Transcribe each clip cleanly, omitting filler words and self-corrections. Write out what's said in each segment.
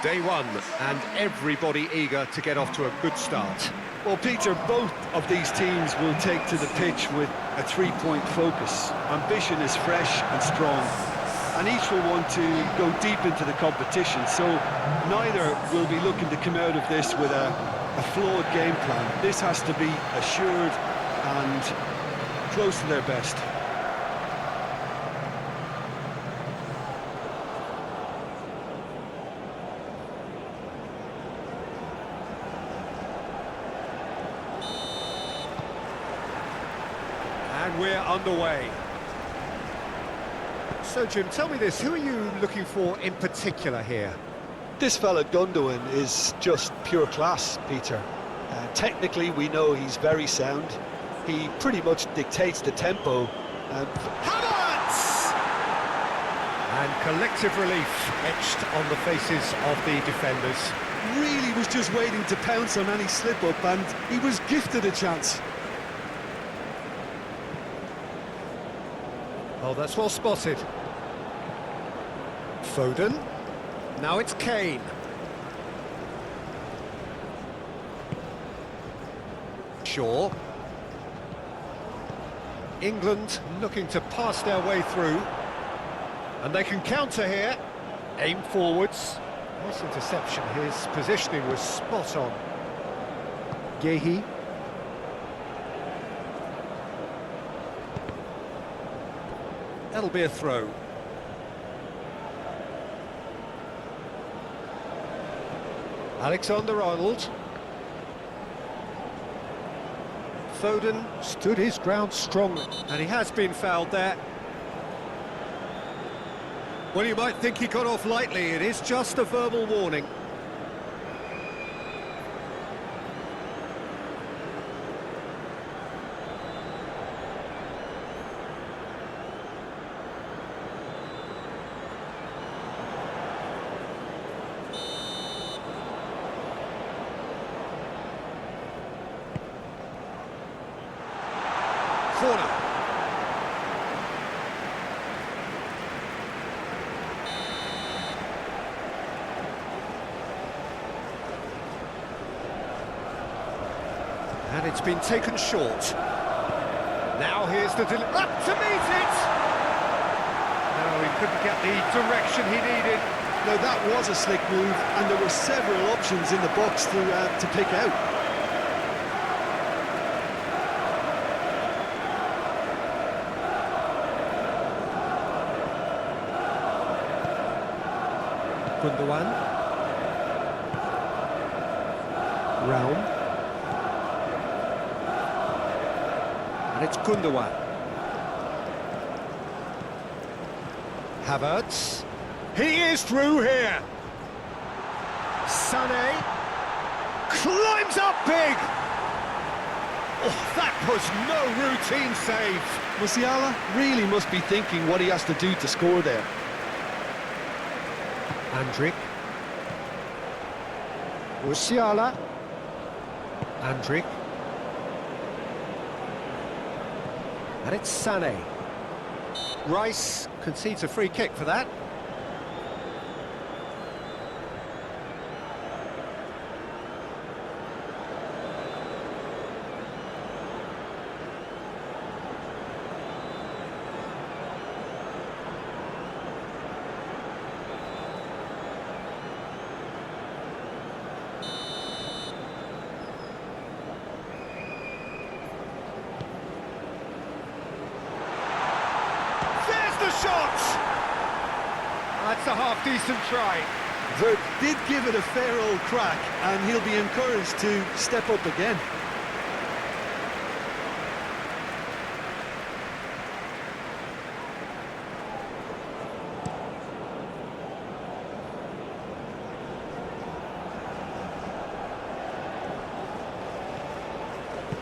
Day one, and everybody eager to get off to a good start. Well, Peter, both of these teams will take to the pitch with a three-point focus. Ambition is fresh and strong, and each will want to go deep into the competition, so neither will be looking to come out of this with a flawed game plan. This has to be assured and close to their best. And we're underway. So, Jim, tell me this, who are you looking for in particular here? This fella Gundogan is just pure class, Peter. Technically, we know he's very sound. He pretty much dictates the tempo. Havertz! And collective relief etched on the faces of the defenders. Really was just waiting to pounce on any slip-up, and he was gifted a chance. Oh, that's well spotted. Foden. Now it's Kane. Shaw. England looking to pass their way through. And they can counter here. Aim forwards. Nice interception. His positioning was spot on. Gehi. That'll be a throw. Alexander-Arnold. Foden stood his ground strongly, and he has been fouled there. Well, you might think he got off lightly. It is just a verbal warning. Corner. And it's been taken short. Now here's the up to meet it! No, he couldn't get the direction he needed. Now that was a slick move, and there were several options in the box to pick out. Gundogan. Raum. And it's Gundogan. Havertz. He is through here. Sané. Climbs up big. Oh, that was no routine save. Musiala really must be thinking what he has to do to score there. Andrick. Musiala. Andrick. And it's Sané. Rice concedes a free kick for that. Shot! That's a half-decent try. Vert did give it a fair old crack, and he'll be encouraged to step up again.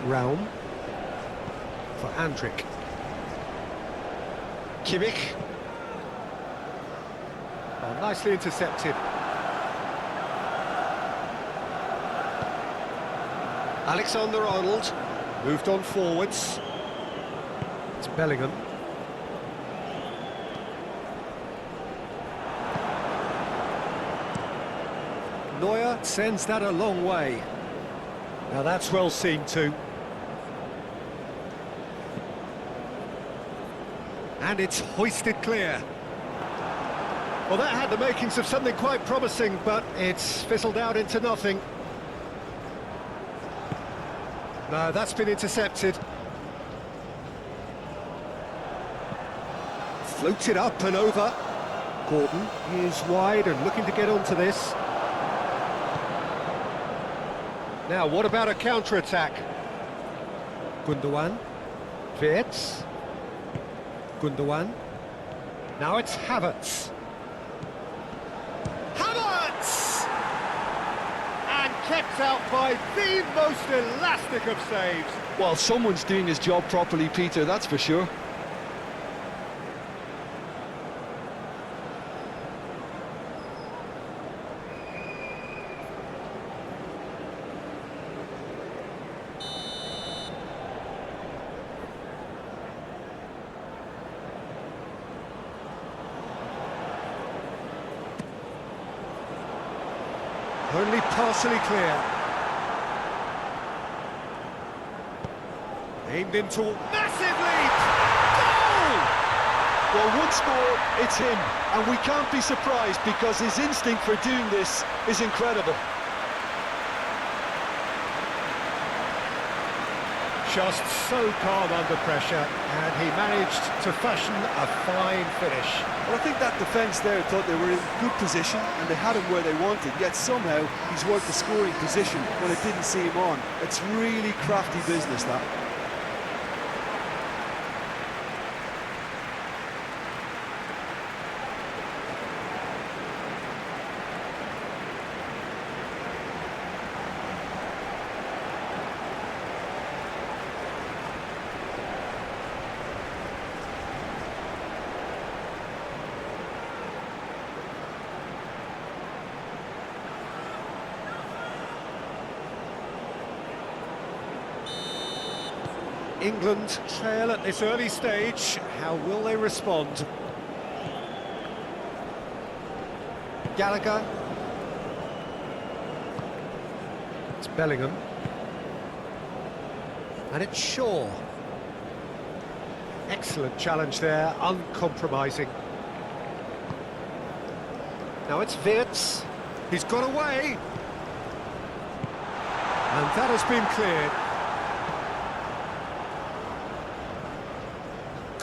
Raum for Andrick. Kimmich. Oh, nicely intercepted. Alexander-Arnold moved on forwards. It's Bellingham. Neuer sends that a long way. Now that's well seen too. And it's hoisted clear. Well, that had the makings of something quite promising, but it's fizzled out into nothing. No, that's been intercepted. Floats it up and over. Gordon is wide and looking to get onto this. Now, what about a counter-attack? Gundogan. Wirtz. Gundogan. Now it's Havertz. Havertz! And kept out by the most elastic of saves. Well, someone's doing his job properly, Peter, that's for sure. Only partially clear. Aimed into massive lead! Goal! Well, once more, it's him, and we can't be surprised because his instinct for doing this is incredible. Just so calm under pressure, and he managed to fashion a fine finish. Well, I think that defence there thought they were in good position and they had him where they wanted, yet somehow he's worked the scoring position when it didn't see him on. It's really crafty business, that. England trail at this early stage. How will they respond? Gallagher. It's Bellingham. And it's Shaw. Excellent challenge there, uncompromising. Now it's Wirtz. He's got away. And that has been cleared.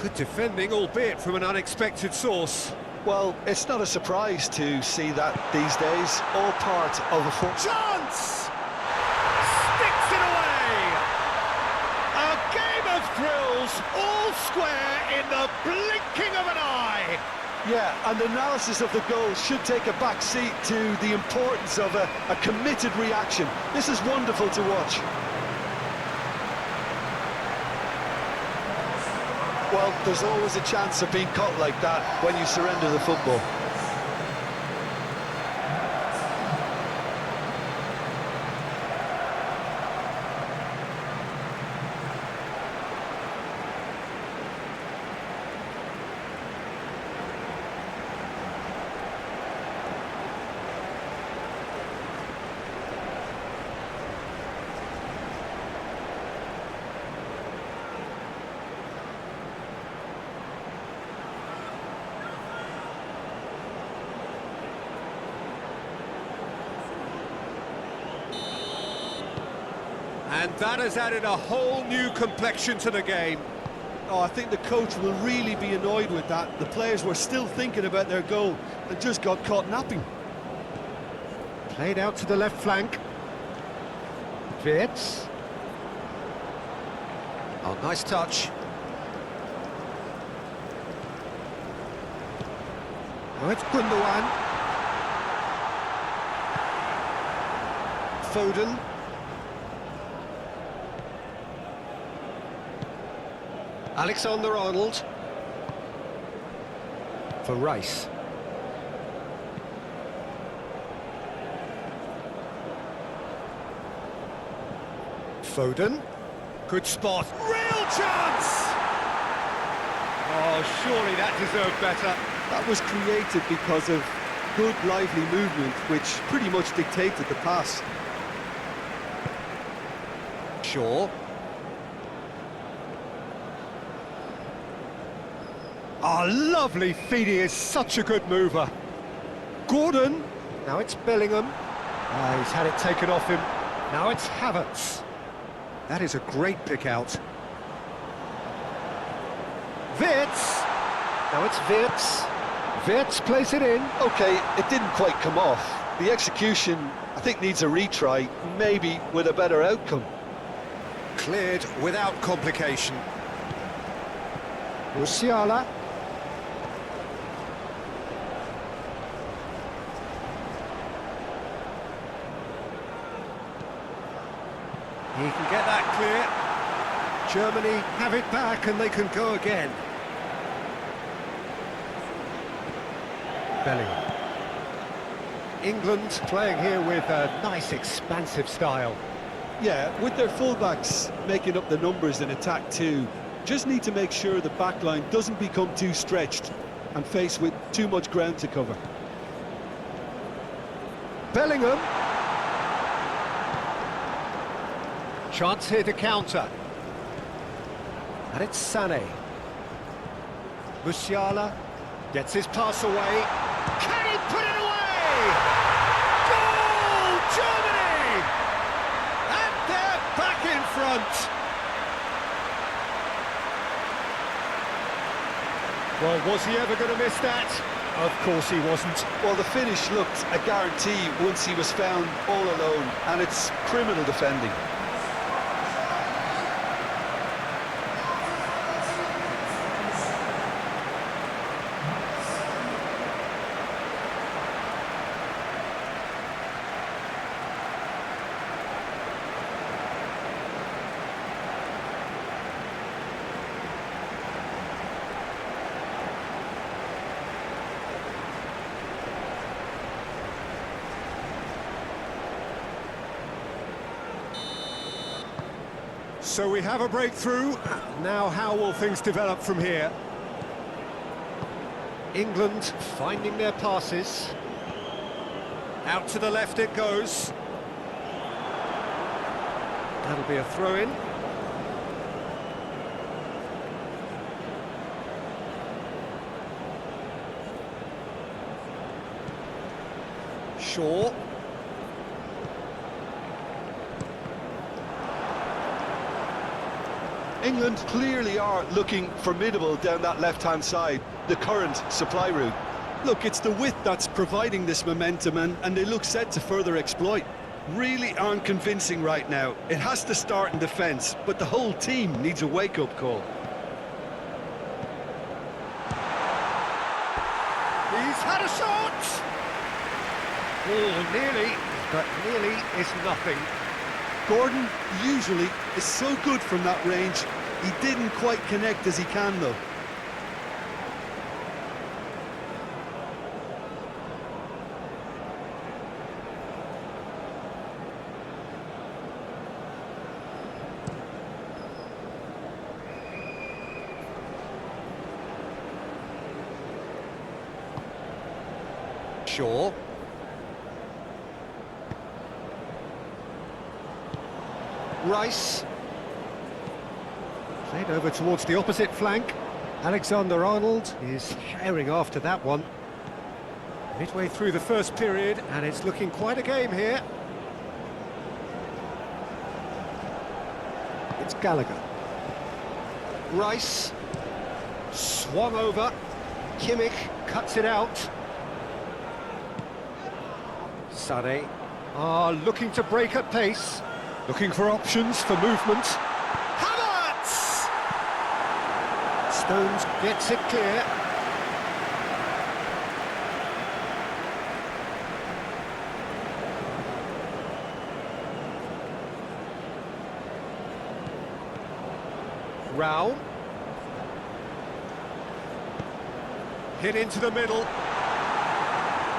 Good defending, albeit from an unexpected source. Well, it's not a surprise to see that these days, all part of a foot. Chance! Sticks it away! A game of thrills, all square in the blinking of an eye! Yeah, and analysis of the goal should take a back seat to the importance of a committed reaction. This is wonderful to watch. Well, there's always a chance of being caught like that when you surrender the football. And that has added a whole new complexion to the game. Oh, I think the coach will really be annoyed with that. The players were still thinking about their goal and just got caught napping. Played out to the left flank. Wirtz. Oh, nice touch. Oh, it's Gundogan. Foden. Alexander-Arnold. For Rice. Foden. Good spot. Real chance! Oh, surely that deserved better. That was created because of good, lively movement, which pretty much dictated the pass. Shaw. Oh, lovely feed. He is such a good mover. Gordon. Now it's Bellingham. He's had it taken off him. Now it's Havertz. That is a great pick out. Wirtz. Now it's Wirtz. Wirtz plays it in. Okay, it didn't quite come off. The execution, I think, needs a retry, maybe with a better outcome. Cleared without complication. Musiala. He can get that clear. Germany have it back and they can go again. Bellingham. England playing here with a nice expansive style. Yeah, with their fullbacks making up the numbers in attack too, just need to make sure the backline doesn't become too stretched and faced with too much ground to cover. Bellingham. Chance here to counter. And it's Sané. Musiala gets his pass away. Can he put it away? Goal, Germany! And they're back in front. Well, was he ever going to miss that? Of course he wasn't. Well, the finish looked a guarantee once he was found all alone, and it's criminal defending. So we have a breakthrough. Now how will things develop from here? England finding their passes. Out to the left it goes. That'll be a throw-in. Shaw. England clearly are looking formidable down that left-hand side, the current supply route. Look, it's the width that's providing this momentum, and they look set to further exploit. Really aren't convincing right now. It has to start in defence, but the whole team needs a wake-up call. He's had a shot! Oh, nearly, but nearly is nothing. Gordon usually is so good from that range. He didn't quite connect as he can, though. Shaw. Rice. Played over towards the opposite flank. Alexander-Arnold is herring after that one. Midway through the first period, and it's looking quite a game here. It's Gallagher. Rice. Swung over. Kimmich cuts it out. Sané looking to break at pace. Looking for options for movement. Havertz! Stones gets it clear. Rao. Hit into the middle.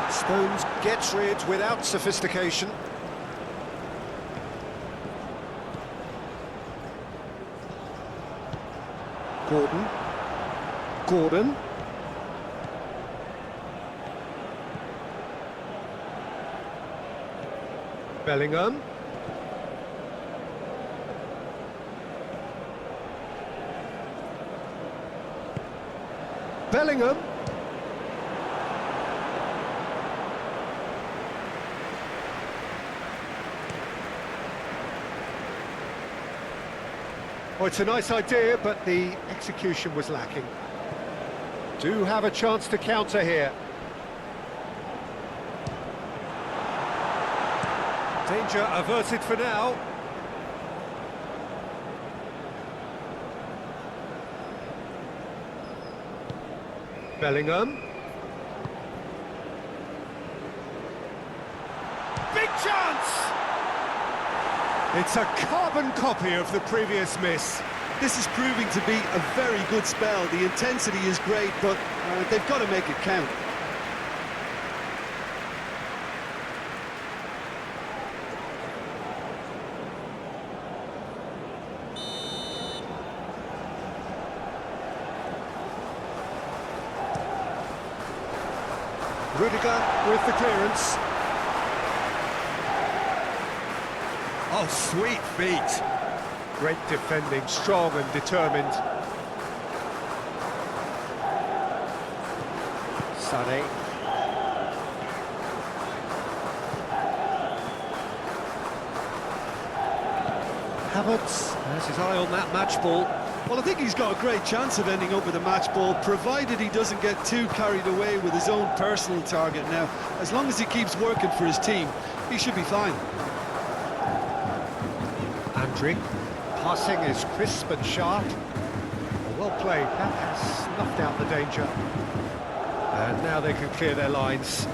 Stones gets rid without sophistication. Gordon. Bellingham. Bellingham. Well, it's a nice idea, but the execution was lacking. Do have a chance to counter here. Danger averted for now. Bellingham. Big chance! It's a carbon copy of the previous miss. This is proving to be a very good spell. The intensity is great, but they've got to make it count. Rudiger with the clearance. Oh, sweet feet. Great defending, strong and determined. Sané. Havertz has his eye on that match ball. Well, I think he's got a great chance of ending up with a match ball, provided he doesn't get too carried away with his own personal target now. As long as he keeps working for his team, he should be fine. Andrick, passing is crisp and sharp. Well played, that has snuffed out the danger. And now they can clear their lines.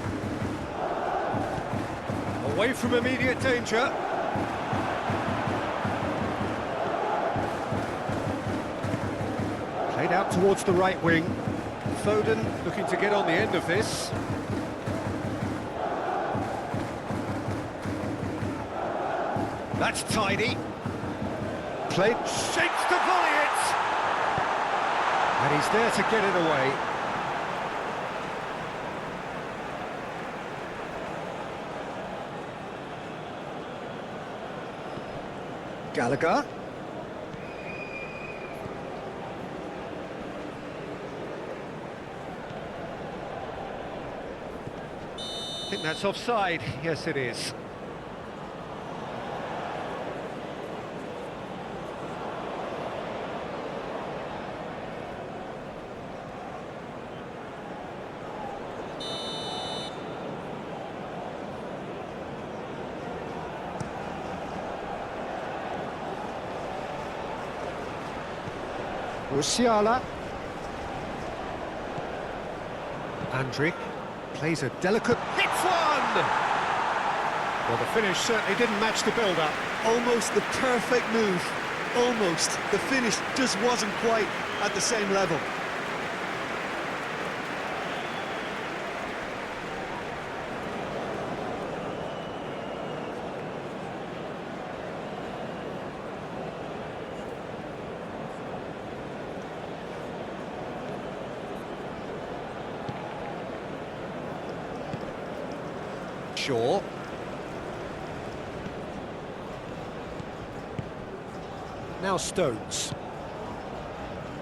Away from immediate danger. Played out towards the right wing. Foden looking to get on the end of this. That's tidy. Played, shapes to volley it! And he's there to get it away. Gallagher. I think that's offside. Yes, it is. Musiala. Andrick plays a delicate... Hits one! Well, the finish certainly didn't match the build-up. Almost the perfect move. Almost. The finish just wasn't quite at the same level. Shaw. Now Stones.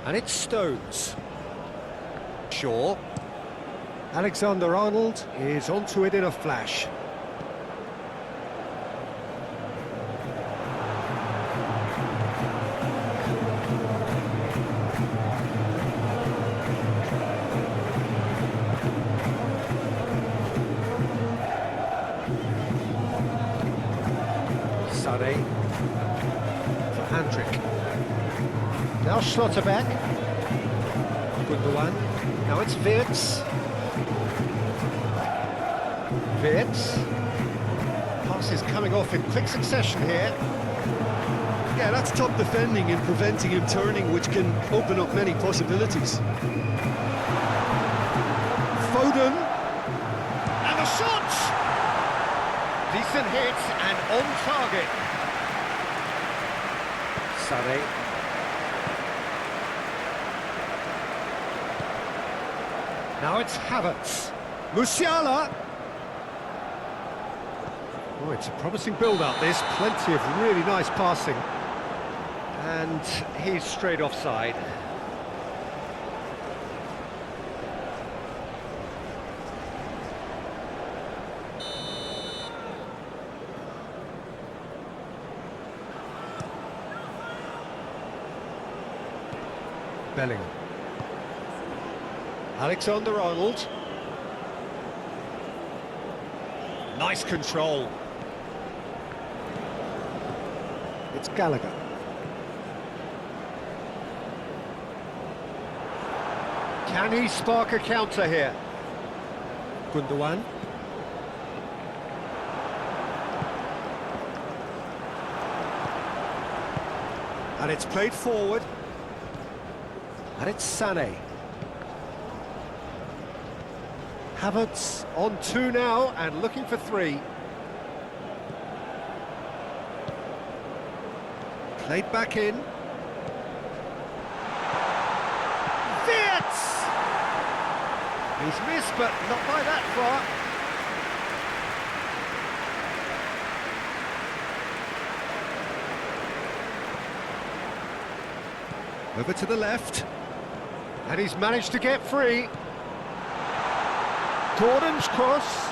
And it's Stones. Shaw. Alexander-Arnold is onto it in a flash. Sané for Andrick. Now Schlotterbeck. Gundogan. Now it's Wirtz. Wirtz. Pass is coming off in quick succession here. Yeah, that's top defending and preventing him turning, which can open up many possibilities. Foden. And the shot! Decent hit and on target. Sané. Now it's Havertz. Musiala. Oh, it's a promising build-up, this. Plenty of really nice passing. And he's straight offside. Bellingham. Alexander-Arnold. Nice control. It's Gallagher. Can he spark a counter here? Gundogan. And it's played forward. And it's Sané. Havertz on 2 now and looking for 3. Played back in. Wirtz! He's missed, but not by that far. Over to the left. And he's managed to get free. Gordon's cross.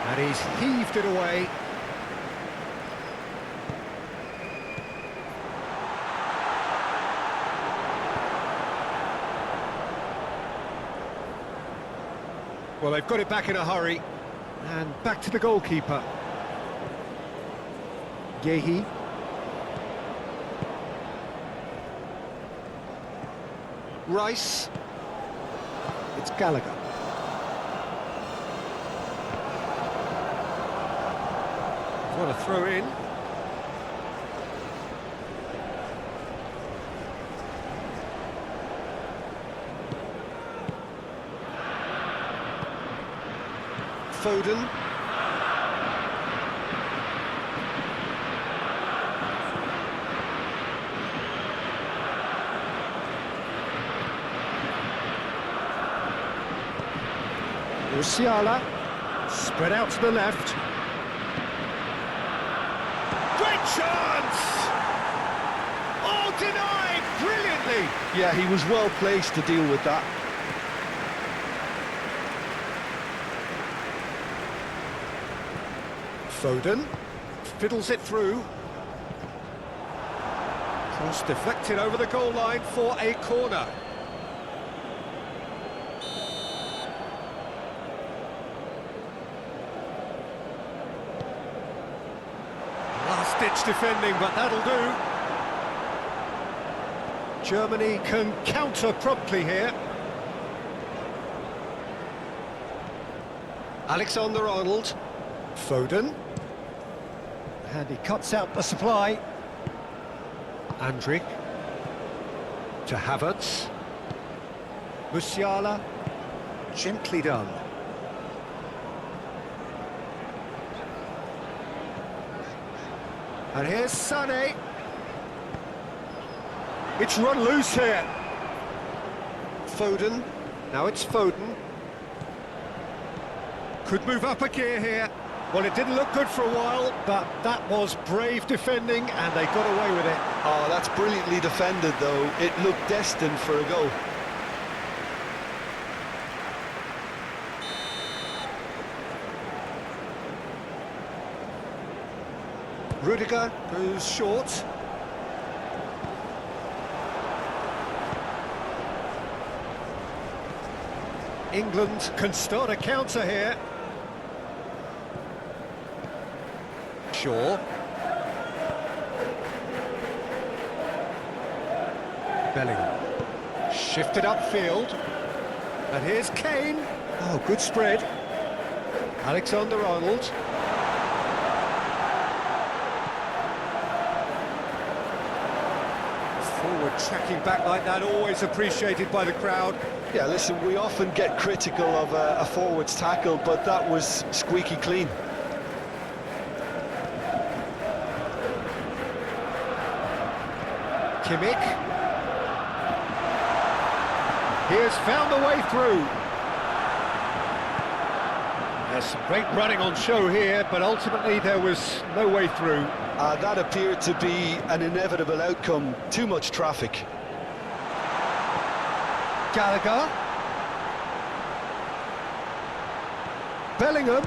And he's heaved it away. Well, they've got it back in a hurry. And back to the goalkeeper. Yehi. Rice. It's Gallagher. What a throw in. Foden. Musiala, spread out to the left. Great chance! Oh, denied brilliantly! Yeah, he was well placed to deal with that. Foden fiddles it through. Cross deflected over the goal line for a corner. Last-ditch defending, but that'll do. Germany can counter promptly here. Alexander-Arnold. Foden. And he cuts out the supply. Andrik. To Havertz. Musiala. Gently done. And here's Sané. It's run loose here. Foden. Now it's Foden. Could move up a gear here. Well, it didn't look good for a while, but that was brave defending, and they got away with it. Oh, that's brilliantly defended, though. It looked destined for a goal. Rudiger goes short. England can start a counter here. Shaw. Bellingham. Shifted upfield. And here's Kane. Oh, good spread. Alexander-Arnold. Forward tracking back like that, always appreciated by the crowd. Yeah, listen, we often get critical of a forward's tackle, but that was squeaky clean. Kimmich. He has found a way through. There's some great running on show here, but ultimately there was no way through. That appeared to be an inevitable outcome. Too much traffic. Gallagher. Bellingham.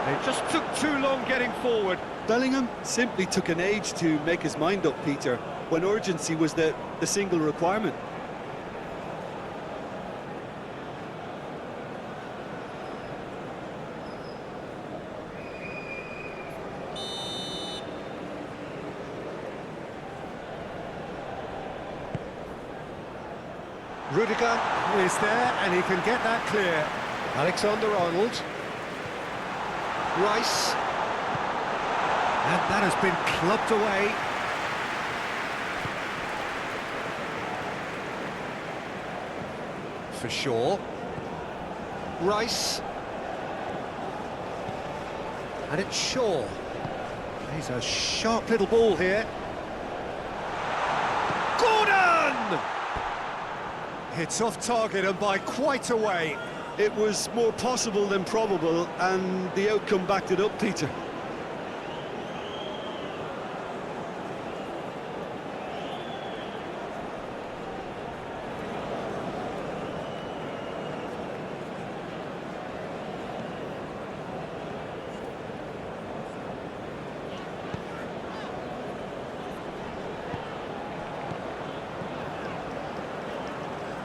It just took too long getting forward. Bellingham simply took an age to make his mind up, Peter, when urgency was the single requirement. Rudiger is there, and he can get that clear. Alexander-Arnold. Rice. And that has been clubbed away. For sure. Rice. And it's Shaw. He's a sharp little ball here. Gordon! It's off target and by quite a way. It was more possible than probable, and the outcome backed it up, Peter.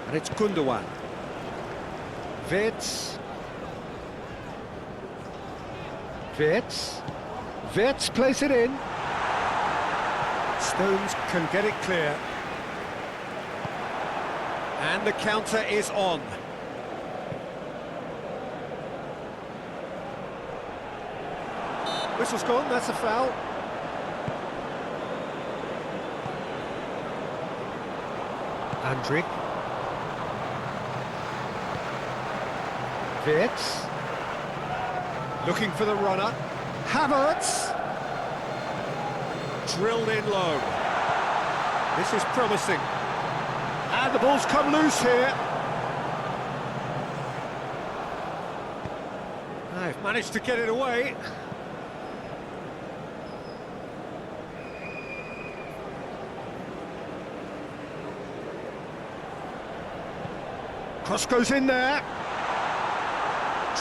And it's Gundogan. Wirtz. Wirtz plays it in. Stones can get it clear. And the counter is on. Whistle's gone, that's a foul. Andrick. Wirtz. Looking for the runner. Havertz. Drilled in low. This is promising. And the ball's come loose here. I've managed to get it away. Cross goes in there.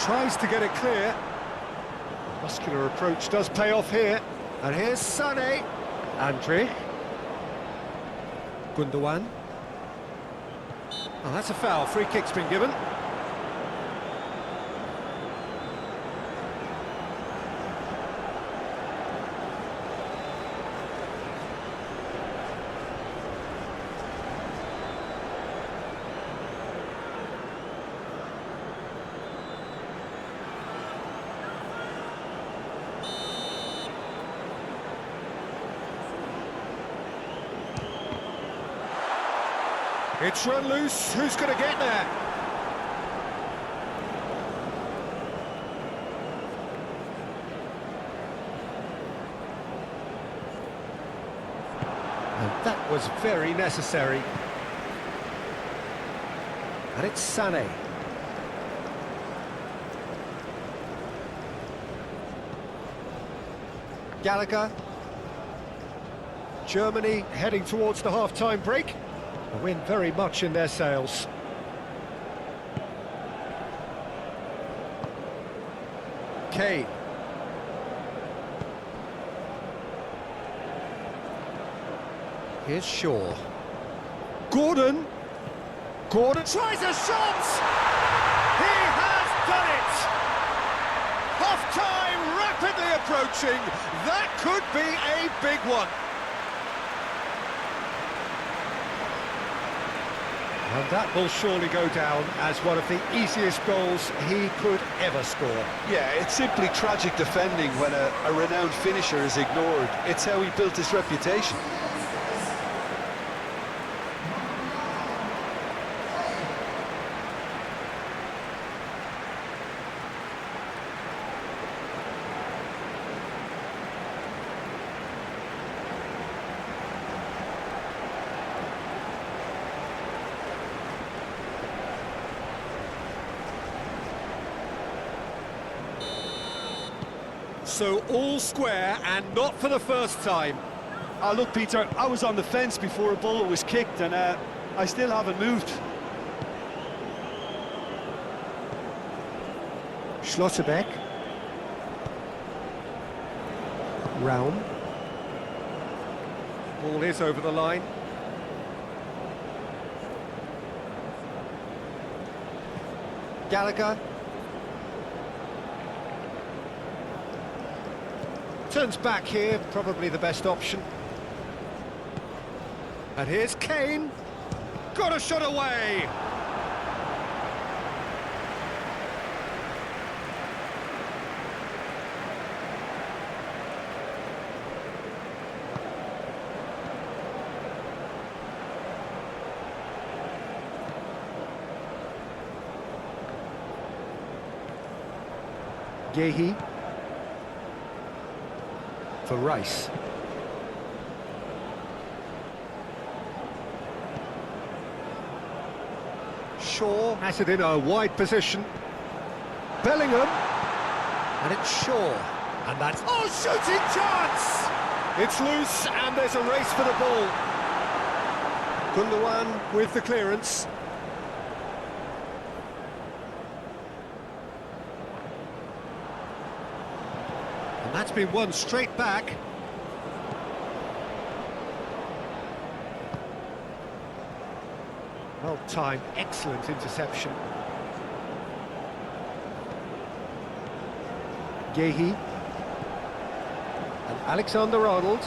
Tries to get it clear. Muscular approach does pay off here. And here's Sané. Andre. Gundogan. Oh, that's a foul. Free kick's been given. It's run loose. Who's going to get there? And that was very necessary. And it's Sané. Gallagher. Germany heading towards the half-time break. A win very much in their sails. Kane. Here's Shaw. Gordon. Gordon tries a shot! He has done it! Half-time rapidly approaching. That could be a big one. And that will surely go down as one of the easiest goals he could ever score. Yeah, it's simply tragic defending when a renowned finisher is ignored. It's how he built his reputation. So all square and not for the first time. Look, Peter, I was on the fence before a ball was kicked, and I still haven't moved. Schlotterbeck. Raum. Ball is over the line. Gallagher. Turns back here, probably the best option. And here's Kane. Got a shot away! Gehi for Rice. Shaw has it in a wide position. Bellingham, and it's Shaw, and that's shooting chance! It's loose, and there's a race for the ball. Gundogan with the clearance. That's been won straight back. Well timed, excellent interception. Gehi. And Alexander-Arnold.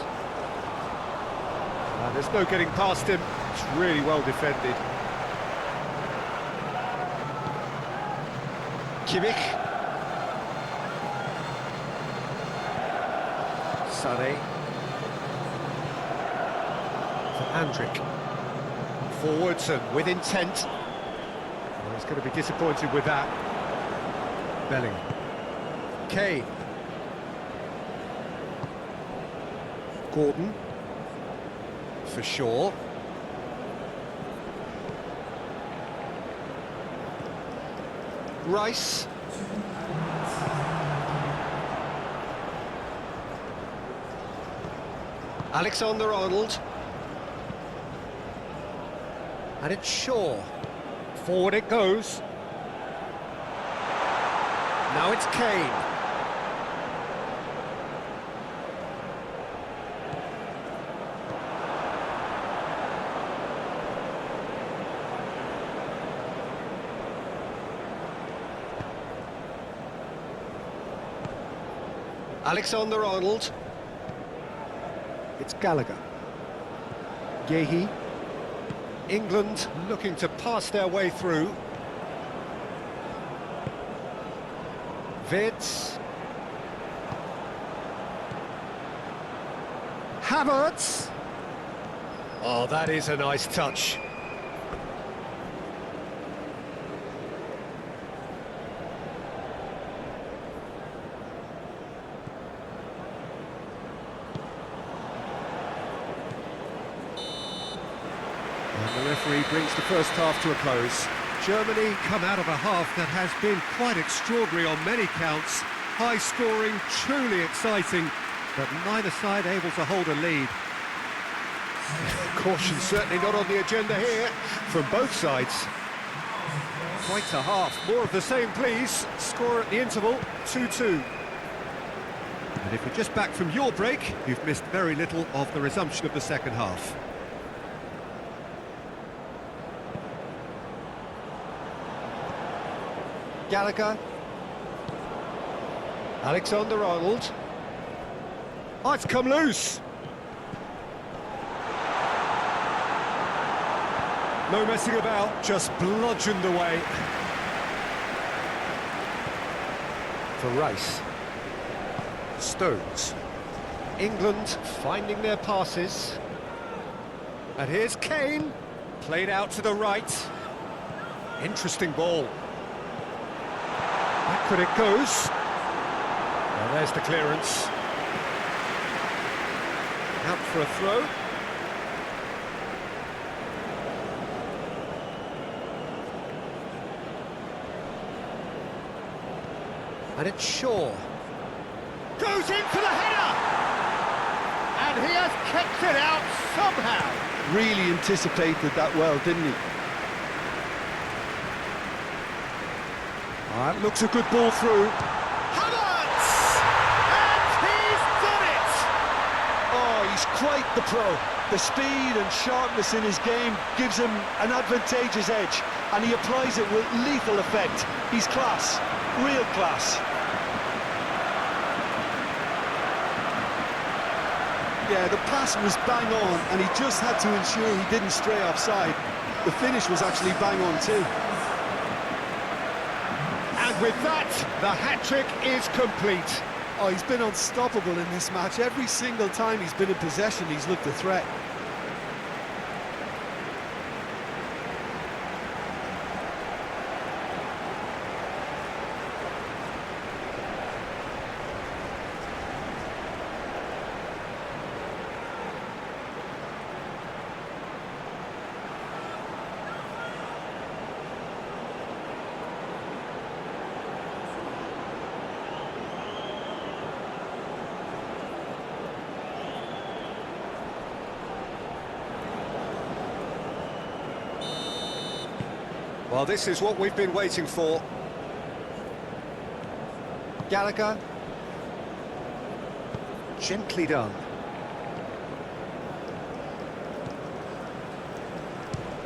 There's no getting past him. It's really well defended. Kimmich. Sané for Andrick. Forwards and with intent. Well, he's going to be disappointed with that. Bellingham. Kane. Gordon for Shaw. Rice. Alexander-Arnold. And it's Shaw. Forward it goes. Now it's Kane. Alexander-Arnold. It's Gallagher. Gehi. England looking to pass their way through. Vitz. Havertz. Oh, that is a nice touch. And the referee brings the first half to a close. Germany come out of a half that has been quite extraordinary on many counts. High scoring, truly exciting, but neither side able to hold a lead. Caution certainly not on the agenda here from both sides. Quite a half. More of the same, please. Score at the interval, 2-2. And if you're just back from your break, you've missed very little of the resumption of the second half. Gallagher. Alexander-Arnold. Oh, it's come loose. No messing about, just bludgeoned away. For Rice. Stones. England finding their passes. And here's Kane. Played out to the right. Interesting ball. Backward it goes. Well, there's the clearance. Out for a throw. And it's Shaw. Goes in for the header! And he has kept it out somehow. Really anticipated that well, didn't he? That looks a good ball through. Havertz! And he's done it! Oh, he's quite the pro. The speed and sharpness in his game gives him an advantageous edge, and he applies it with lethal effect. He's class, real class. Yeah, the pass was bang on, and he just had to ensure he didn't stray offside. The finish was actually bang on too. And with that, the hat-trick is complete. Oh, he's been unstoppable in this match. Every single time he's been in possession, he's looked a threat. Well, this is what we've been waiting for. Gallagher. Gently done.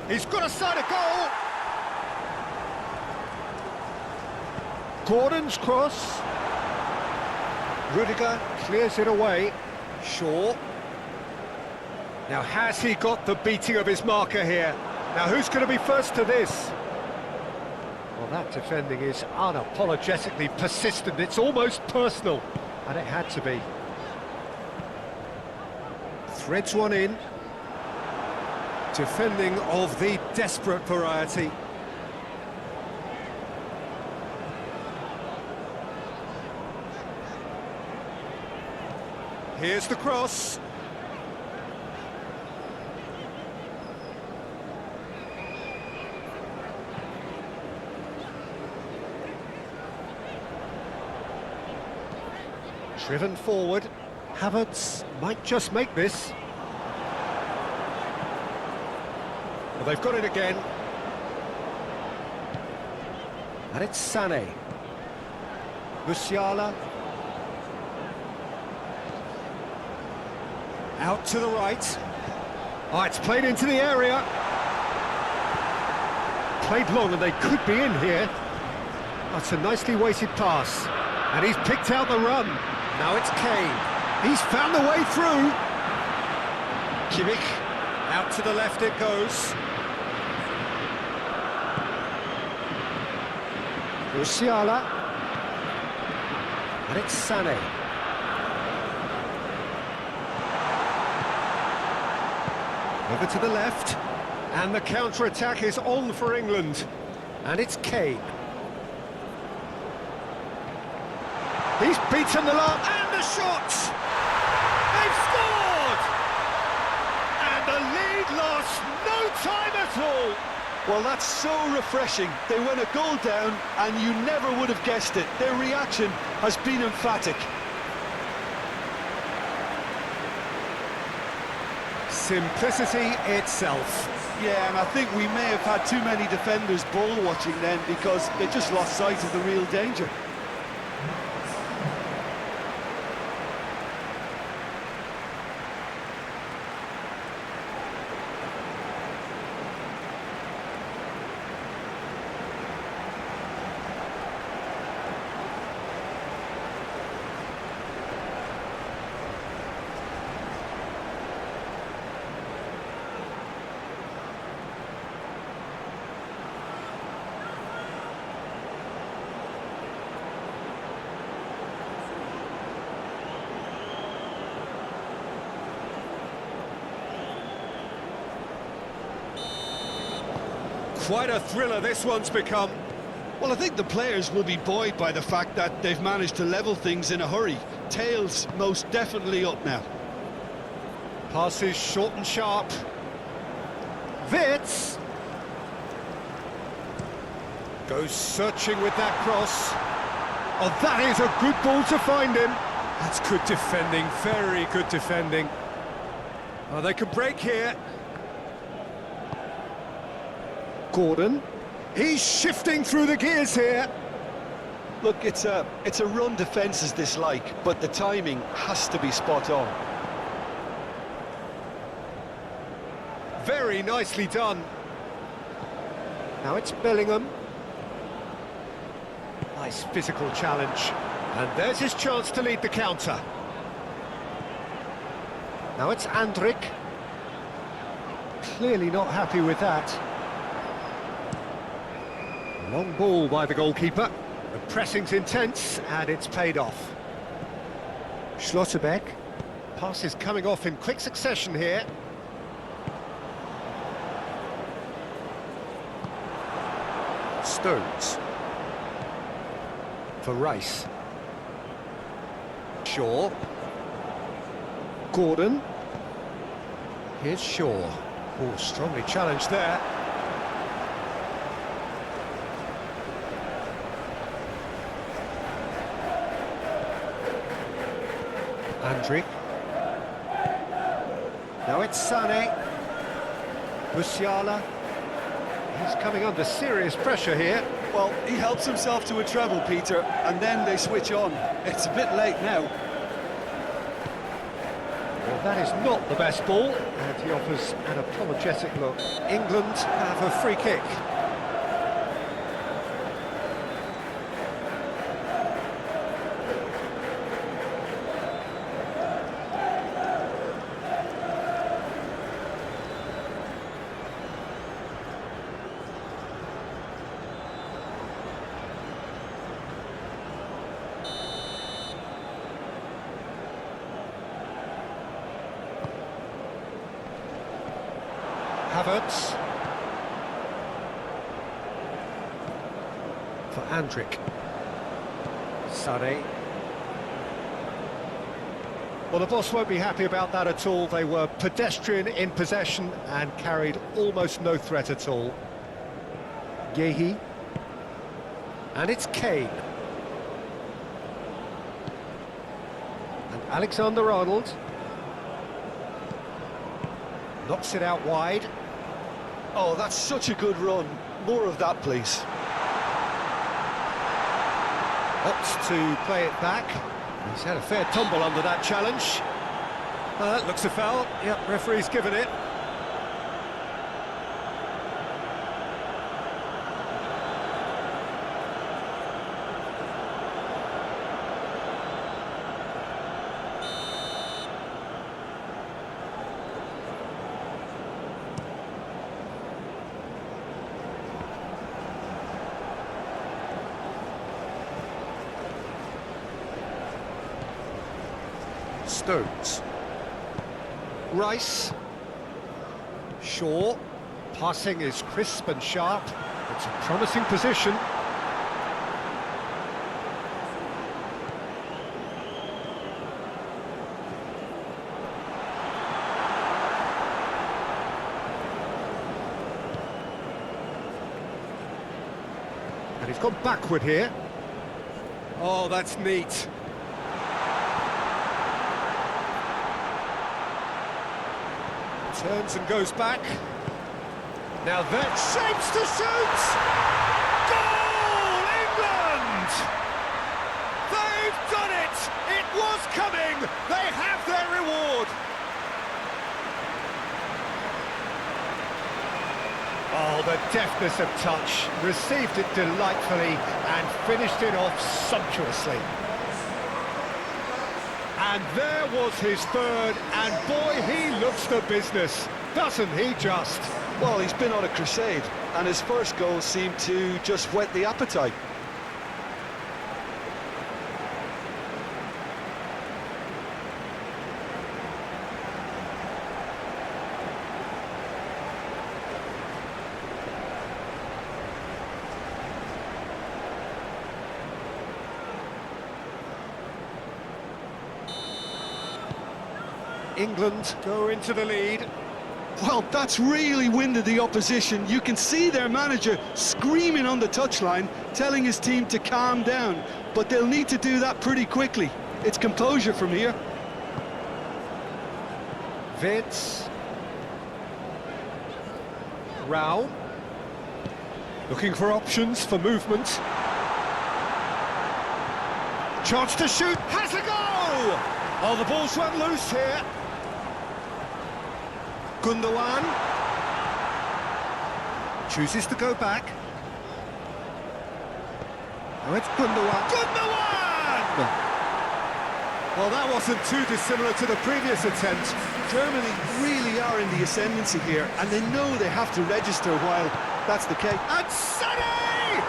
He's got a side of goal. Gordon's cross. Rudiger clears it away. Shaw. Now, has he got the beating of his marker here? Now, who's going to be first to this? Well, that defending is unapologetically persistent. It's almost personal, and it had to be. Threads one in. Defending of the desperate variety. Here's the cross. Driven forward. Havertz might just make this. Well, they've got it again. And it's Sané. Musiala. Out to the right. Oh, it's played into the area. Played long and they could be in here. That's a nicely weighted pass. And he's picked out the run. Now it's Kane. He's found the way through. Kimmich. Out to the left it goes. Musiala. And it's Sané. Over to the left. And the counter-attack is on for England. And it's Kane. He's beaten the lot, and the shot! They've scored! And the lead lost no time at all! Well, that's so refreshing. They went a goal down, and you never would have guessed it. Their reaction has been emphatic. Simplicity itself. Yeah, and I think we may have had too many defenders ball watching then because they just lost sight of the real danger. Quite a thriller this one's become. Well, I think the players will be buoyed by the fact that they've managed to level things in a hurry. Tails most definitely up now. Passes short and sharp. Wits goes searching with that cross. Oh, that is a good ball to find him. That's good defending, very good defending. Oh, they can break here. Gordon. He's shifting through the gears here. Look, it's a run defence's dislike, but the timing has to be spot on. Very nicely done. Now it's Bellingham. Nice physical challenge. And there's his chance to lead the counter. Now it's Andrik. Clearly not happy with that. Long ball by the goalkeeper. The pressing's intense, and it's paid off. Schlotterbeck. Pass is coming off in quick succession here. Stones. For Rice. Shaw. Gordon. Here's Shaw. Oh, strongly challenged there. Andrik. Now it's Sané. Musiala. He's coming under serious pressure here. Well, he helps himself to a treble, Peter, and then they switch on. It's a bit late now. Well, that is not the best ball, and he offers an apologetic look. England have a free kick. Havertz. For Andrik. Sané. Well, the boss won't be happy about that at all. They were pedestrian in possession and carried almost no threat at all. Yehi. And it's Kane. And Alexander-Arnold. Knocks it out wide. Oh, that's such a good run. More of that, please. Opts to play it back. He's had a fair tumble under that challenge. That looks a foul. Yep, referee's given it. Stones. Rice. Shaw. Passing is crisp and sharp. It's a promising position. And he's gone backward here. Oh, that's neat. Turns and goes back. Now that shapes to shoot! Goal, England! They've done it! It was coming! They have their reward! Oh, the deftness of touch. Received it delightfully and finished it off sumptuously. And there was his third, and boy, he looks the business, doesn't he just? Well, he's been on a crusade, and his first goal seemed to just whet the appetite. England go into the lead. Well, that's really winded the opposition. You can see their manager screaming on the touchline, telling his team to calm down, but they'll need to do that pretty quickly. It's composure from here. Vids. Rao. Looking for options for movement. Chance to shoot. Has a go! Oh, the ball's run loose here. Gundogan. Chooses to go back. Now it's Gundogan. Gundogan! Well, that wasn't too dissimilar to the previous attempt. Germany really are in the ascendancy here, and they know they have to register while that's the case. And Sonny!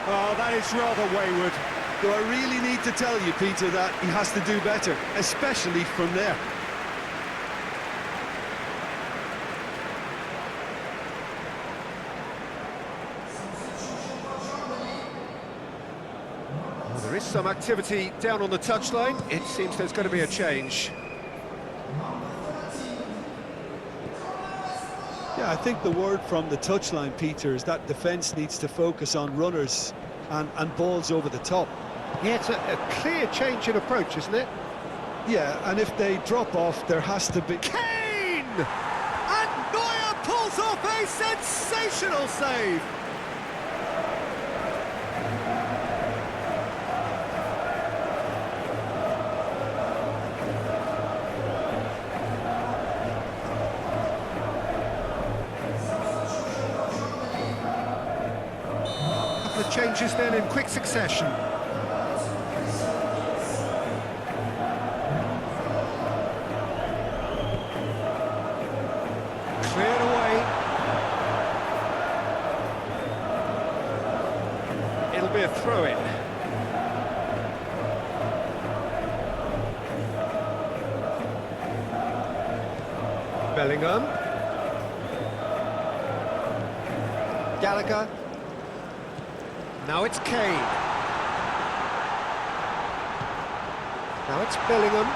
Oh, that is rather wayward. Do I really need to tell you, Peter, that he has to do better, especially from there? Well, there is some activity down on the touchline. It seems there's going to be a change. Yeah, I think the word from the touchline, Peter, is that defence needs to focus on runners and balls over the top. Yeah, it's a clear change in approach, isn't it? Yeah, and if they drop off, there has to be... Kane! And Neuer pulls off a sensational save! A couple of changes then in quick succession. Cleared away. It'll be a throw-in. Bellingham. Gallagher. Now it's Kane. Now it's Bellingham.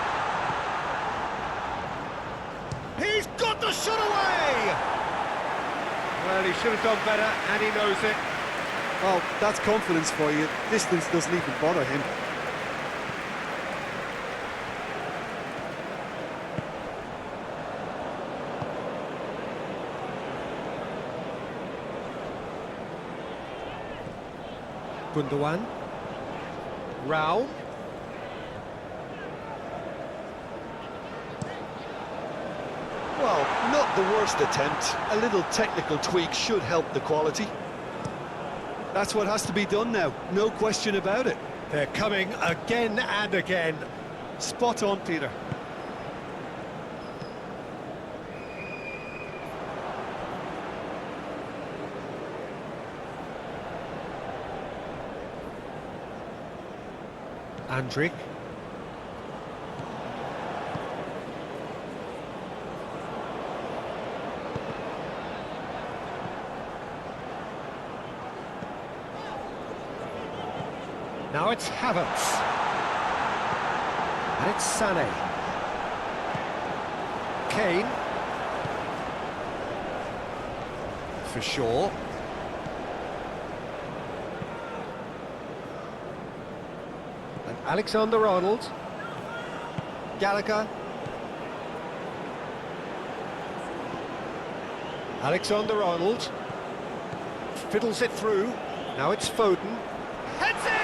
He's got the shot away! Well, he should have done better, and he knows it. Well, that's confidence for you. Distance doesn't even bother him. Gundogan. Rao. Well, not the worst attempt. A little technical tweak should help the quality. That's what has to be done now, no question about it. They're coming again and again. Spot on, Peter. Andrik. Now it's Havertz. And it's Sané. Kane. For sure. And Alexander-Arnold. Gallagher. Alexander-Arnold. Fiddles it through. Now it's Foden. Heads it!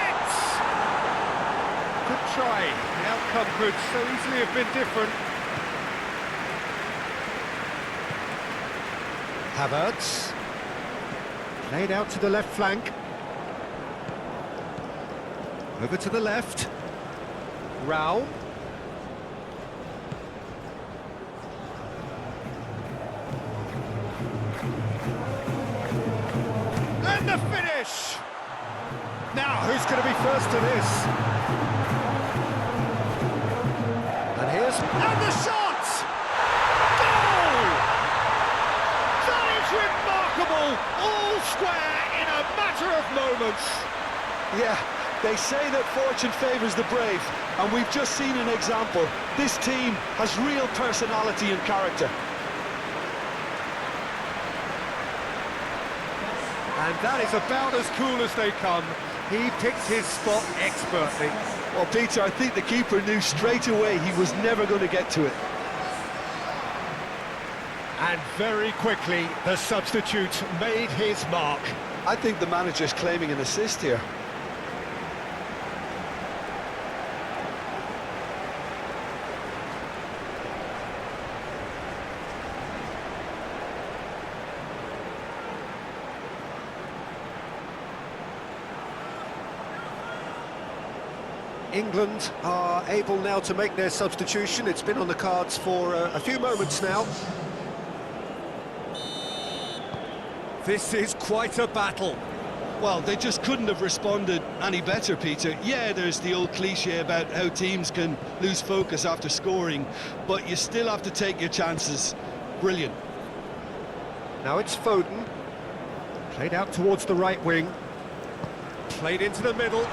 Good try. The outcome could so easily have been different. Havertz. Played out to the left flank. Over to the left. Rao. And the finish! Now, who's going to be first to this? And here's... And the shot! Goal! That is remarkable! All square in a matter of moments. Yeah, they say that fortune favours the brave, and we've just seen an example. This team has real personality and character. And that is about as cool as they come. He picked his spot expertly. Well, Peter, I think the keeper knew straight away he was never going to get to it. And very quickly, the substitute made his mark. I think the manager's claiming an assist here. England are able now to make their substitution. It's been on the cards for a few moments now. This is quite a battle. Well, they just couldn't have responded any better, Peter. Yeah, there's the old cliche about how teams can lose focus after scoring, but you still have to take your chances. Brilliant. Now it's Foden. Played out towards the right wing. Played into the middle.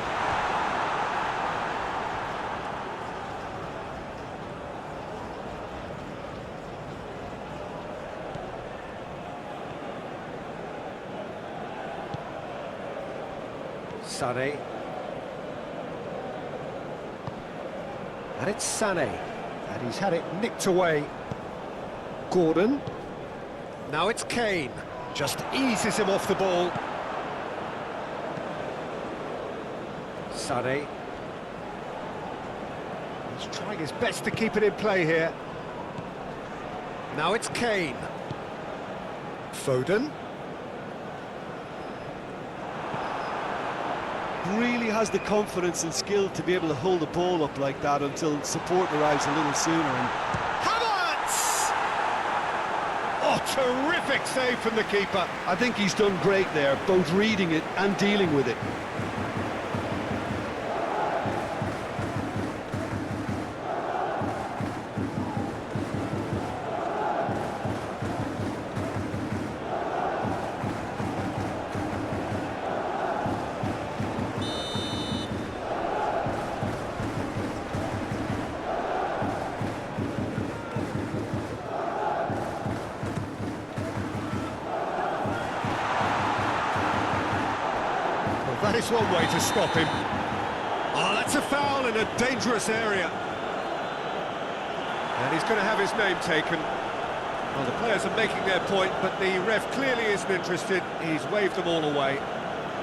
Sané. And it's Sané. And he's had it nicked away. Gordon. Now it's Kane. Just eases him off the ball. Sané. He's trying his best to keep it in play here. Now it's Kane. Foden. Really has the confidence and skill to be able to hold the ball up like that until support arrives a little sooner. And Havertz! Oh, terrific save from the keeper. I think he's done great there, both reading it and dealing with it. That is one way to stop him. Oh, that's a foul in a dangerous area. And he's going to have his name taken. Well, the players are making their point, but the ref clearly isn't interested. He's waved them all away.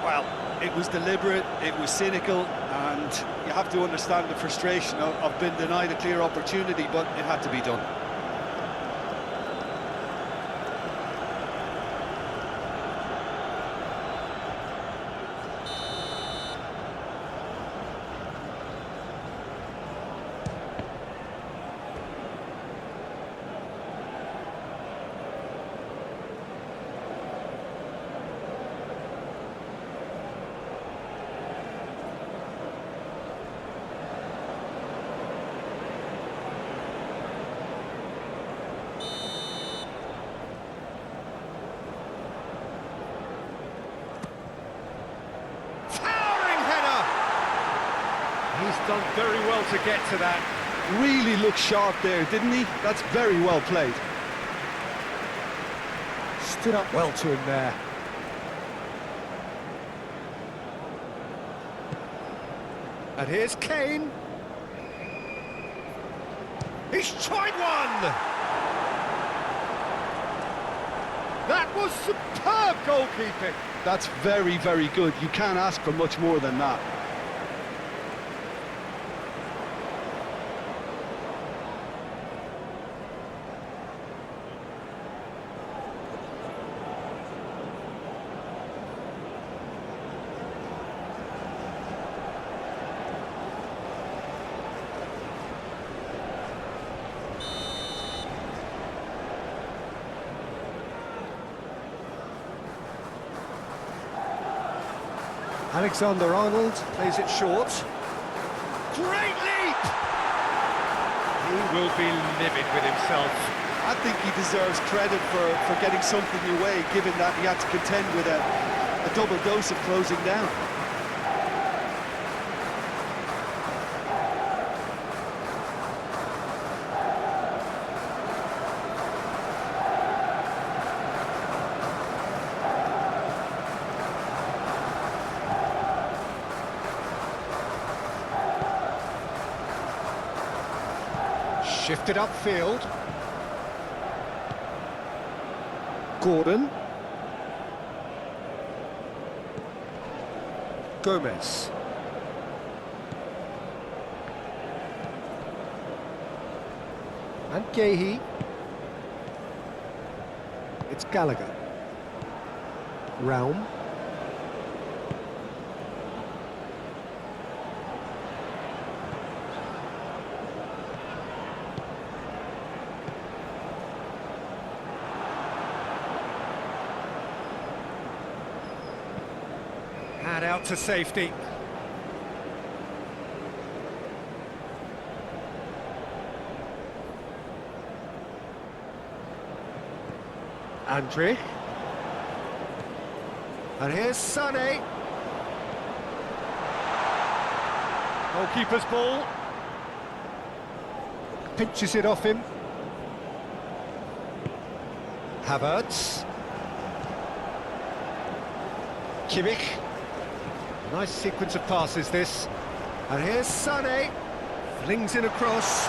Well, it was deliberate, it was cynical, and you have to understand the frustration of being denied a clear opportunity, but it had to be done. He's done very well to get to that. Really looked sharp there, didn't he? That's very well played. Stood up well to him there. And here's Kane. He's tried one! That was superb goalkeeping. That's very, very good. You can't ask for much more than that. Alexander-Arnold plays it short. Great leap! He will be livid with himself. I think he deserves credit for getting something away, given that he had to contend with a double dose of closing down. Shifted upfield. Gordon. Gomez. And Gahey. It's Gallagher. Raum. Hand out to safety. Andre. And here's Sané. Goalkeeper's ball. Pinches it off him. Havertz. Kimmich. Nice sequence of passes, this. And here's Sané. Flings in across.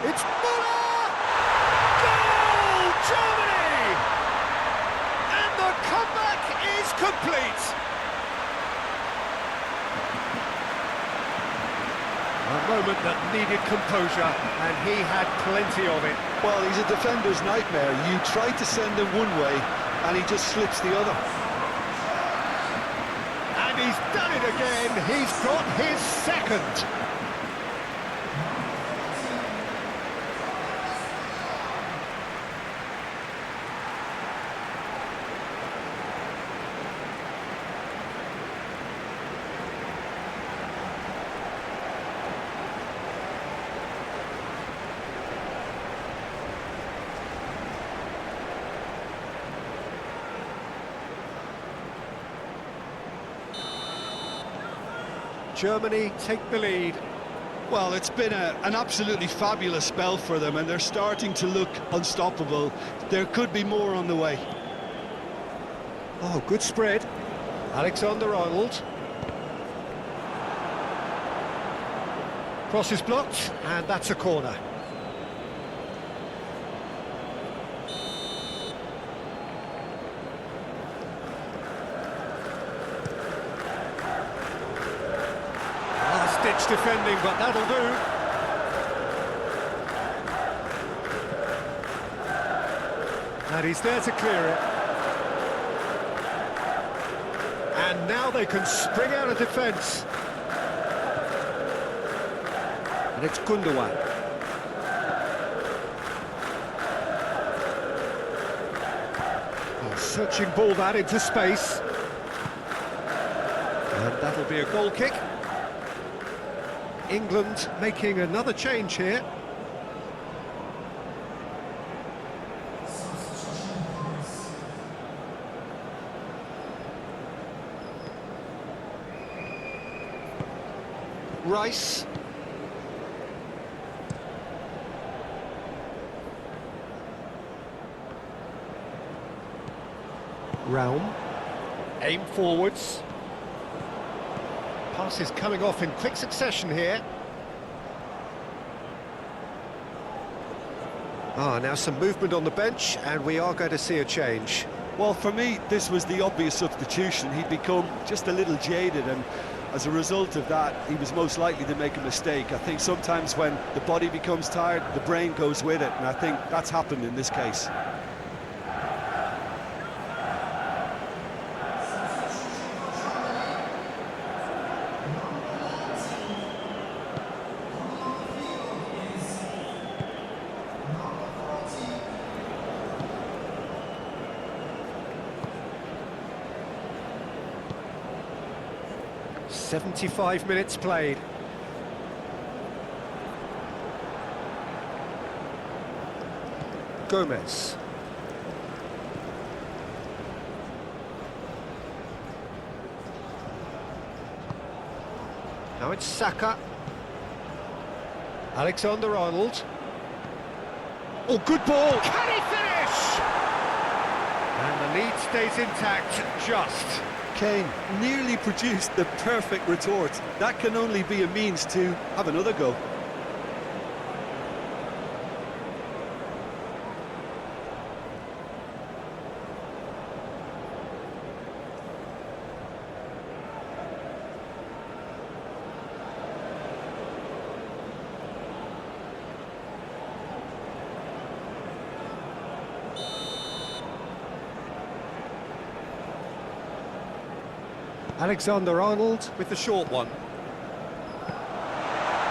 It's Muller! Goal! Germany! And the comeback is complete. A moment that needed composure, and he had plenty of it. Well, he's a defender's nightmare. You try to send him one way, and he just slips the other. And he's done it again. He's got his second. Germany take the lead. Well, it's been an absolutely fabulous spell for them, and they're starting to look unstoppable. There could be more on the way. Oh, good spread. Alexander-Arnold. Cross is blocked, and that's a corner. Ditch defending, but that'll do. And he's there to clear it. And now they can spring out of defence. And it's Gundogan. A searching ball that into space. And that'll be a goal kick. England making another change here. Rice. Raum. Aim forwards. Passes coming off in quick succession here. Now some movement on the bench, and we are going to see a change. Well, for me, this was the obvious substitution. He'd become just a little jaded, and as a result of that, he was most likely to make a mistake. I think sometimes when the body becomes tired, the brain goes with it, and I think that's happened in this case. "75 minutes played. Gomez. Now it's Saka. Alexander-Arnold. Oh, good ball! Can he finish? And the lead stays intact, just. Kane nearly produced the perfect retort. That can only be a means to have another go. Alexander-Arnold with the short one.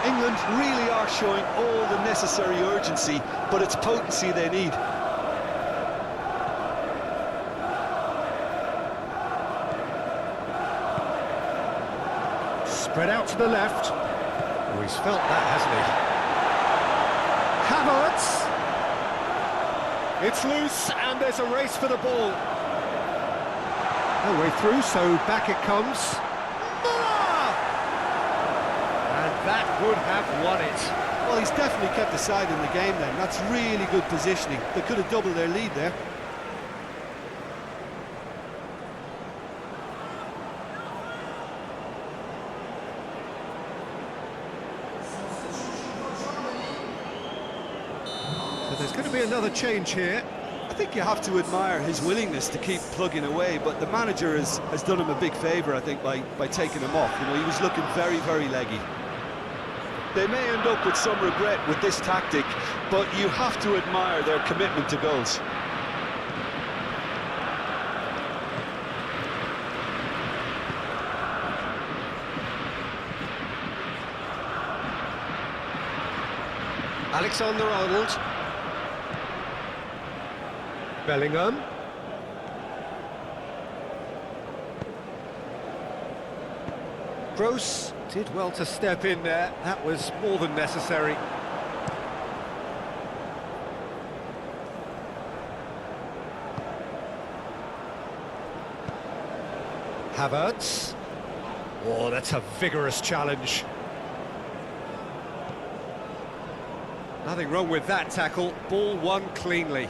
England really are showing all the necessary urgency, but it's potency they need. Spread out to the left. Oh, he's felt that, hasn't he? Havertz! It's loose, and there's a race for the ball. No way through, so back it comes. And that would have won it. Well, he's definitely kept the side in the game then. That's really good positioning. They could have doubled their lead there. So there's going to be another change here. I think you have to admire his willingness to keep plugging away, but the manager has done him a big favour, I think, by taking him off. You know, he was looking very, very leggy. They may end up with some regret with this tactic, but you have to admire their commitment to goals. Alexander-Arnold. Bellingham. Gross did well to step in there. That was more than necessary. Havertz. Oh, that's a vigorous challenge. Nothing wrong with that tackle. Ball won cleanly.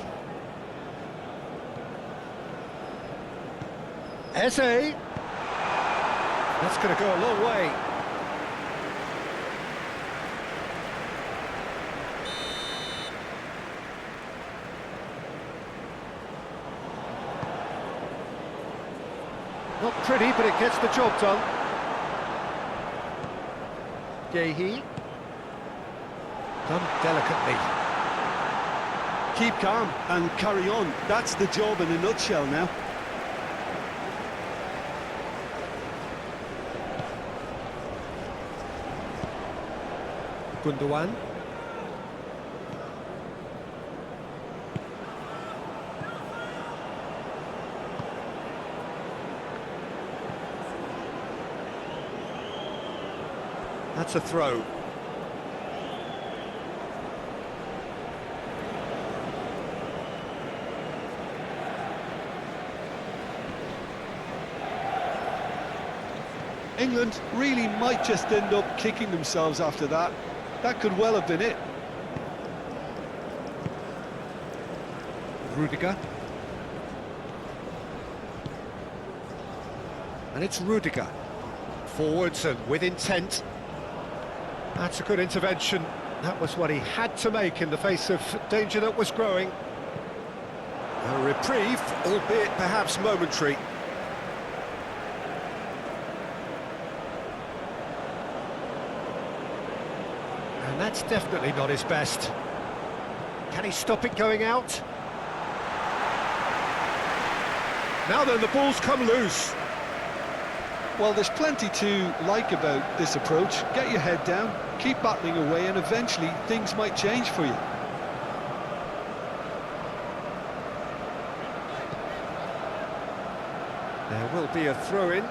Eze. That's going to go a long way. Not pretty, but it gets the job done. Gehi. Done delicately. Keep calm and carry on. That's the job in a nutshell now. Gundogan. That's a throw. England really might just end up kicking themselves after that. That could well have been it. Rudiger. And it's Rudiger. Forwards and with intent. That's a good intervention. That was what he had to make in the face of danger that was growing. A reprieve, albeit perhaps momentary. And that's definitely not his best. Can he stop it going out? Now then, the ball's come loose. Well, there's plenty to like about this approach. Get your head down, keep battling away, and eventually things might change for you. There will be a throw-in.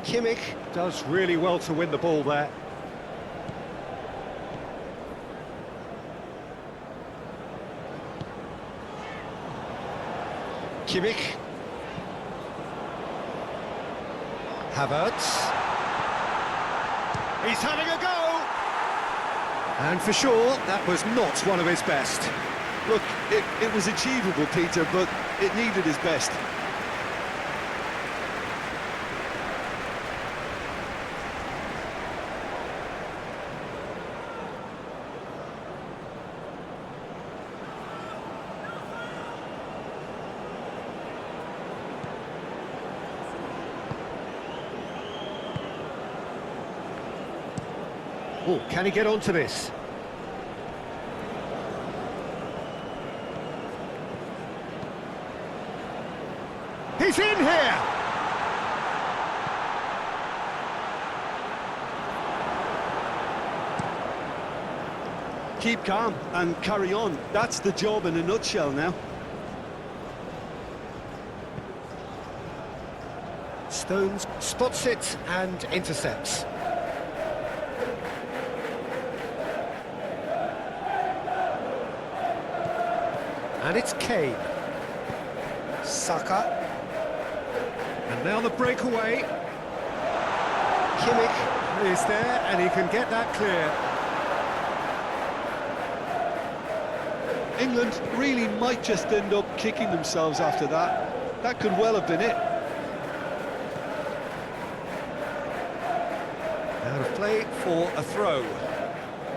Kimmich does really well to win the ball there. Kimmich. Havertz. He's having a go! And for sure, that was not one of his best. Look, it was achievable, Peter, but it needed his best. Oh, can he get onto this? He's in here! Keep calm and carry on. That's the job in a nutshell now. Stones spots it and intercepts. And it's Kane. Saka. And now the breakaway. Kimmich is there, and he can get that clear. England really might just end up kicking themselves after that. That could well have been it. Out of play for a throw.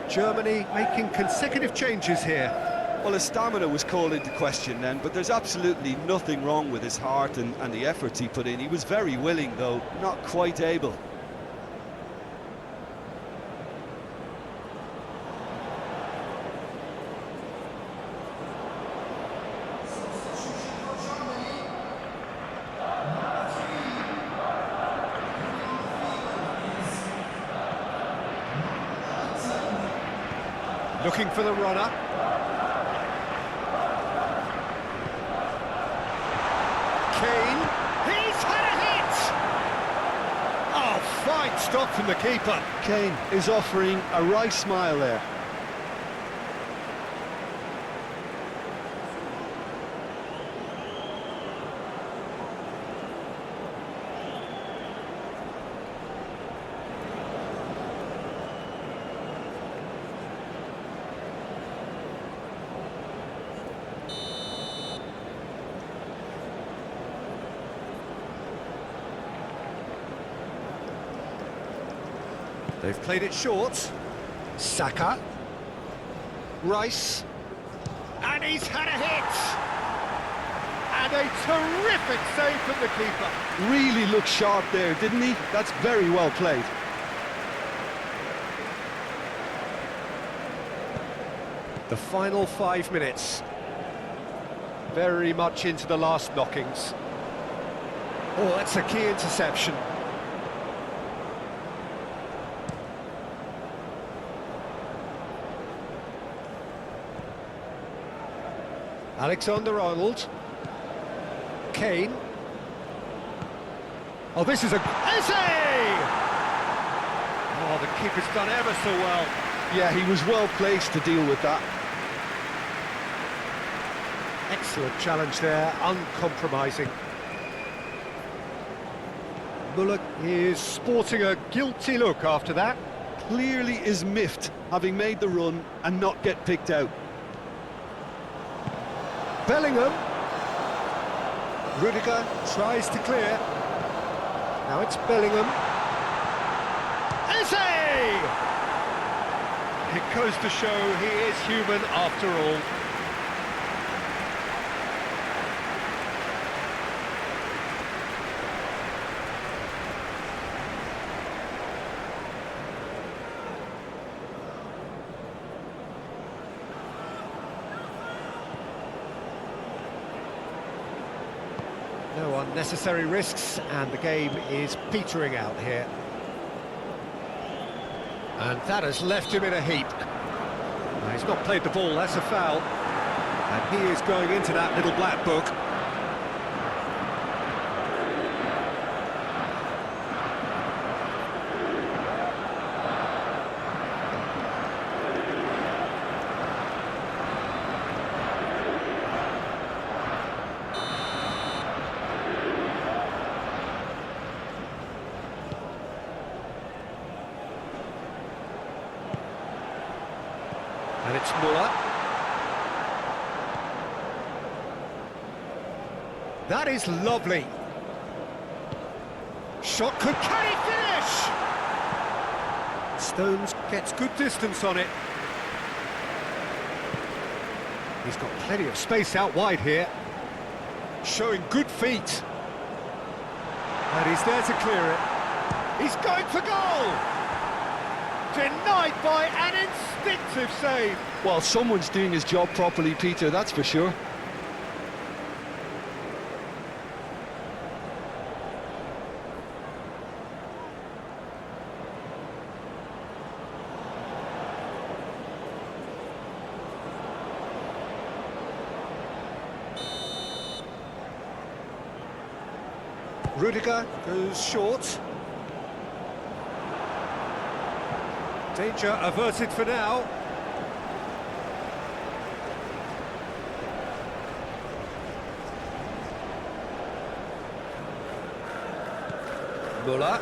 Germany making consecutive changes here. Well, his stamina was called into question then, but there's absolutely nothing wrong with his heart and the efforts he put in. He was very willing, though, not quite able. Looking for the runner. Kane, he's had a hit! Oh, fine stop from the keeper. Kane is offering a wry smile there. They've played it short. Saka. Rice. And he's had a hit! And a terrific save from the keeper. Really looked sharp there, didn't he? That's very well played. The final 5 minutes. Very much into the last knockings. Oh, that's a key interception. Alexander-Arnold. Kane. Oh, this is a... Eze! Oh, the keeper's done ever so well. Yeah, he was well placed to deal with that. Excellent challenge there, uncompromising. Muller is sporting a guilty look after that. Clearly is miffed, having made the run and not get picked out. Bellingham. Rudiger tries to clear. Now it's Bellingham. Eze! It goes to show he is human after all. No unnecessary risks, and the game is petering out here. And that has left him in a heap. Now, he's not played the ball, that's a foul. And he is going into that little black book. And it's Muller. That is lovely. Shot could carry finish! Stones gets good distance on it. He's got plenty of space out wide here. Showing good feet. And he's there to clear it. He's going for goal! Denied by an instinctive save. Well, someone's doing his job properly, Peter, that's for sure. Rudiger goes short. Danger averted for now. Muller.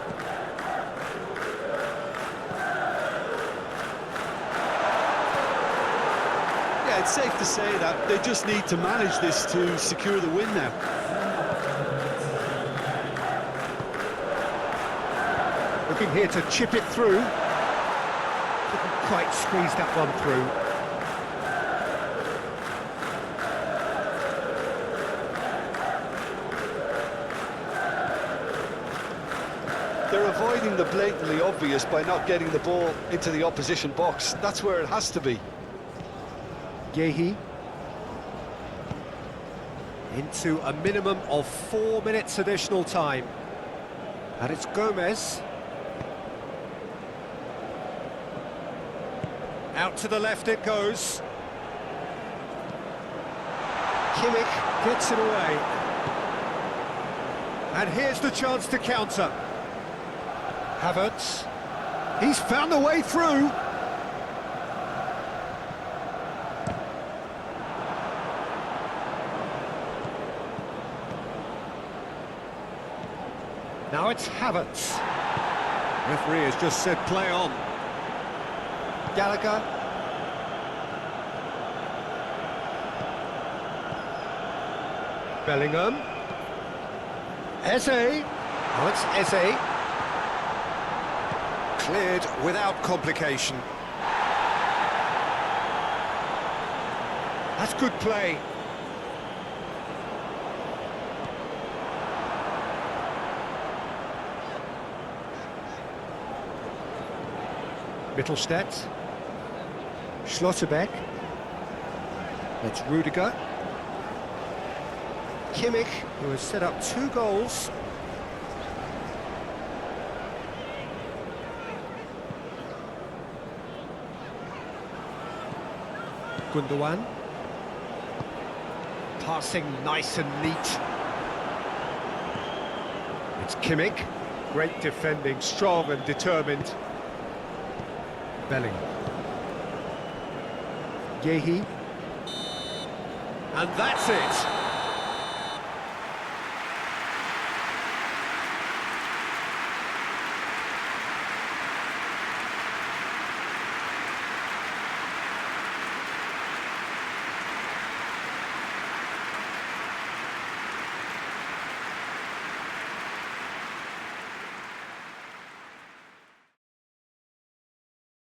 Yeah, it's safe to say that they just need to manage this to secure the win now. Looking here to chip it through. Couldn't quite squeeze that one through. They're avoiding the blatantly obvious by not getting the ball into the opposition box. That's where it has to be. Yehi. Into a minimum of 4 minutes additional time. And it's Gomez. Out to the left it goes. Kimmich gets it away. And here's the chance to counter. Havertz. He's found the way through. Now it's Havertz. Referee has just said play on. Gallagher. Bellingham. Eze. Oh, it's Eze. Cleared without complication. That's good play. Mittelstadt. Schlotterbeck. That's Rudiger. Kimmich, who has set up 2 goals. Gundogan. Passing nice and neat. It's Kimmich. Great defending, strong and determined. Bellingham. Yehi. And that's it.